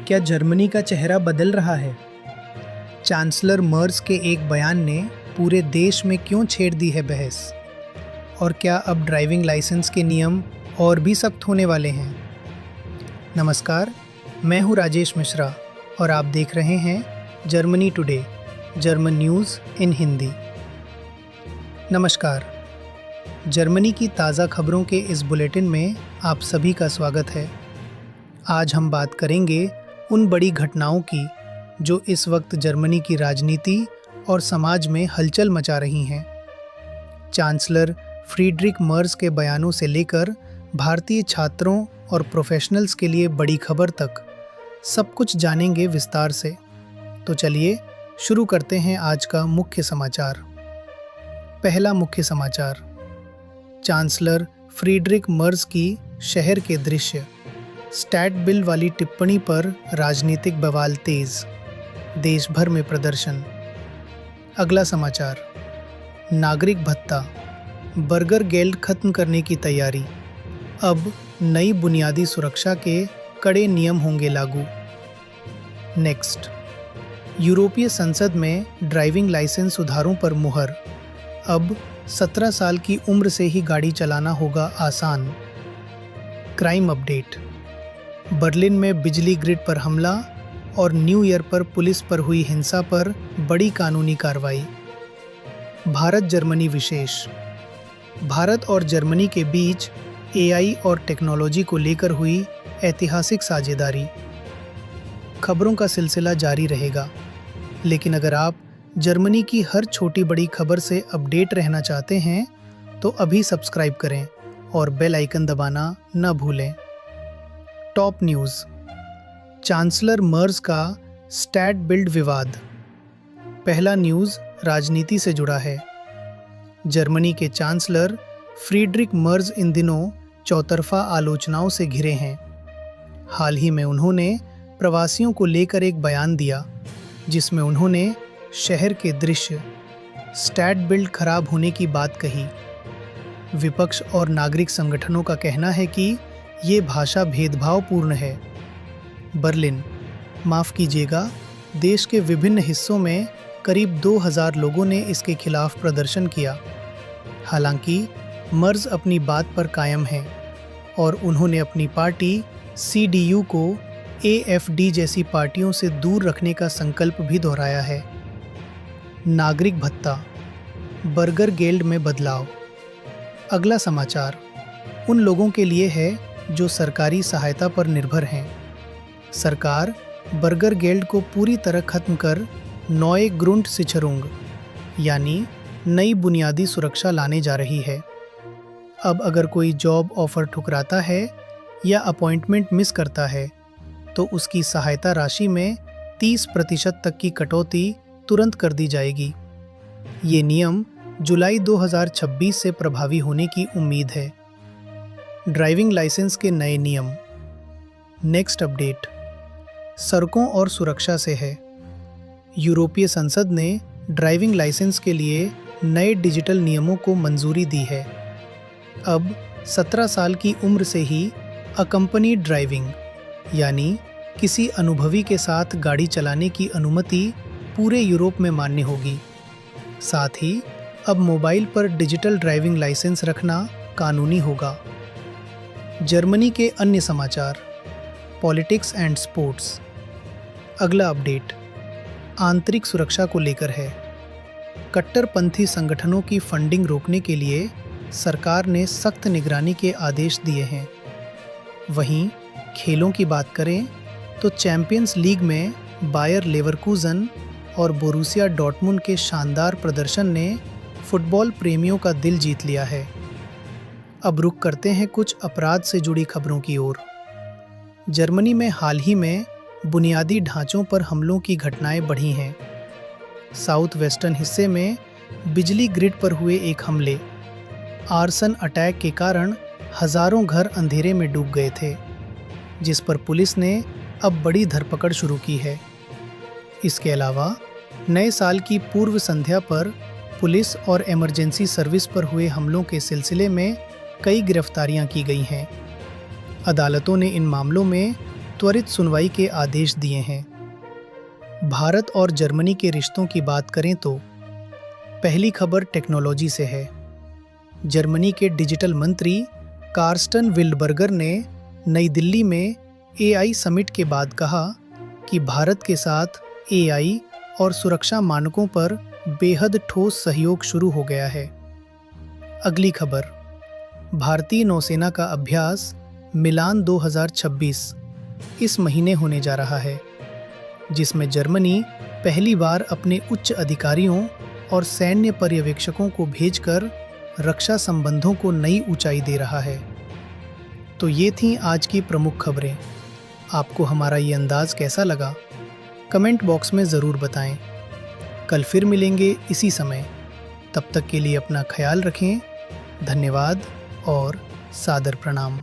क्या जर्मनी का चेहरा बदल रहा है? चांसलर मर्ज के एक बयान ने पूरे देश में क्यों छेड़ दी है बहस? और क्या अब ड्राइविंग लाइसेंस के नियम और भी सख्त होने वाले हैं? नमस्कार, मैं हूं राजेश मिश्रा और आप देख रहे हैं जर्मनी टुडे, जर्मन न्यूज़ इन हिंदी। नमस्कार, जर्मनी की ताज़ा खबरों के इस बुलेटिन में आप सभी का स्वागत है। आज हम बात करेंगे उन बड़ी घटनाओं की जो इस वक्त जर्मनी की राजनीति और समाज में हलचल मचा रही हैं। चांसलर फ्रीडरिक मर्ज के बयानों से लेकर भारतीय छात्रों और प्रोफेशनल्स के लिए बड़ी खबर तक सब कुछ जानेंगे विस्तार से। तो चलिए शुरू करते हैं आज का मुख्य समाचार। पहला मुख्य समाचार, चांसलर फ्रीडरिक मर्ज की शहर के दृश्य, स्टैट बिल वाली टिप्पणी पर राजनीतिक बवाल तेज, देश भर में प्रदर्शन। अगला समाचार, नागरिक भत्ता, बर्गर गेल्ड खत्म करने की तैयारी, अब नई बुनियादी सुरक्षा के कड़े नियम होंगे लागू। नेक्स्ट, यूरोपीय संसद में ड्राइविंग लाइसेंस सुधारों पर मुहर, अब 17 साल की उम्र से ही गाड़ी चलाना होगा आसान। क्राइम अपडेट, बर्लिन में बिजली ग्रिड पर हमला और न्यू ईयर पर पुलिस पर हुई हिंसा पर बड़ी कानूनी कार्रवाई। भारत जर्मनी विशेष, भारत और जर्मनी के बीच एआई और टेक्नोलॉजी को लेकर हुई ऐतिहासिक साझेदारी। खबरों का सिलसिला जारी रहेगा, लेकिन अगर आप जर्मनी की हर छोटी बड़ी खबर से अपडेट रहना चाहते हैं तो अभी सब्सक्राइब करें और बेल आइकन दबाना न भूलें। टॉप न्यूज़, चांसलर मर्ज का स्टैट बिल्ड विवाद। पहला न्यूज़ राजनीति से जुड़ा है। जर्मनी के चांसलर फ्रीडरिक मर्ज इन दिनों चौतरफा आलोचनाओं से घिरे हैं। हाल ही में उन्होंने प्रवासियों को लेकर एक बयान दिया जिसमें उन्होंने शहर के दृश्य, स्टैट बिल्ड खराब होने की बात कही। विपक्ष और नागरिक संगठनों का कहना है कि ये भाषा भेदभावपूर्ण है। बर्लिन, माफ़ कीजिएगा, देश के विभिन्न हिस्सों में करीब 2000 लोगों ने इसके खिलाफ प्रदर्शन किया। हालांकि मर्ज अपनी बात पर कायम हैं और उन्होंने अपनी पार्टी CDU को AfD जैसी पार्टियों से दूर रखने का संकल्प भी दोहराया है। नागरिक भत्ता, बर्गर गेल्ड में बदलाव। अगला समाचार उन लोगों के लिए है जो सरकारी सहायता पर निर्भर हैं। सरकार बर्गर गेल्ड को पूरी तरह खत्म कर नए ग्रुंडसिचरुंग यानी नई बुनियादी सुरक्षा लाने जा रही है। अब अगर कोई जॉब ऑफर ठुकराता है या अपॉइंटमेंट मिस करता है तो उसकी सहायता राशि में 30% तक की कटौती तुरंत कर दी जाएगी। ये नियम जुलाई 2026 से प्रभावी होने की उम्मीद है। ड्राइविंग लाइसेंस के नए नियम। नेक्स्ट अपडेट सड़कों और सुरक्षा से है। यूरोपीय संसद ने ड्राइविंग लाइसेंस के लिए नए डिजिटल नियमों को मंजूरी दी है। अब 17 साल की उम्र से ही अकम्पनीड ड्राइविंग यानी किसी अनुभवी के साथ गाड़ी चलाने की अनुमति पूरे यूरोप में मान्य होगी। साथ ही अब मोबाइल पर डिजिटल ड्राइविंग लाइसेंस रखना कानूनी होगा। जर्मनी के अन्य समाचार, पॉलिटिक्स एंड स्पोर्ट्स। अगला अपडेट आंतरिक सुरक्षा को लेकर है। कट्टरपंथी संगठनों की फंडिंग रोकने के लिए सरकार ने सख्त निगरानी के आदेश दिए हैं। वहीं खेलों की बात करें तो चैंपियंस लीग में बायर लेवरकूजन और बोरुसिया डॉर्टमुंड के शानदार प्रदर्शन ने फुटबॉल प्रेमियों का दिल जीत लिया है। अब रुख करते हैं कुछ अपराध से जुड़ी खबरों की ओर। जर्मनी में हाल ही में बुनियादी ढांचों पर हमलों की घटनाएं बढ़ी हैं। साउथ वेस्टर्न हिस्से में बिजली ग्रिड पर हुए एक हमले, आर्सन अटैक के कारण हजारों घर अंधेरे में डूब गए थे, जिस पर पुलिस ने अब बड़ी धरपकड़ शुरू की है। इसके अलावा नए साल की पूर्व संध्या पर पुलिस और इमरजेंसी सर्विस पर हुए हमलों के सिलसिले में कई गिरफ्तारियां की गई हैं। अदालतों ने इन मामलों में त्वरित सुनवाई के आदेश दिए हैं। भारत और जर्मनी के रिश्तों की बात करें तो पहली खबर टेक्नोलॉजी से है। जर्मनी के डिजिटल मंत्री कार्स्टन विल्डबर्गर ने नई दिल्ली में एआई समिट के बाद कहा कि भारत के साथ एआई और सुरक्षा मानकों पर बेहद ठोस सहयोग शुरू हो गया है। अगली खबर, भारतीय नौसेना का अभ्यास मिलान 2026 इस महीने होने जा रहा है, जिसमें जर्मनी पहली बार अपने उच्च अधिकारियों और सैन्य पर्यवेक्षकों को भेजकर रक्षा संबंधों को नई ऊंचाई दे रहा है। तो ये थीं आज की प्रमुख खबरें। आपको हमारा ये अंदाज़ कैसा लगा? कमेंट बॉक्स में ज़रूर बताएं। कल फिर मिलेंगे इसी समय। तब तक के लिए अपना ख्याल रखें। धन्यवाद और सादर प्रणाम।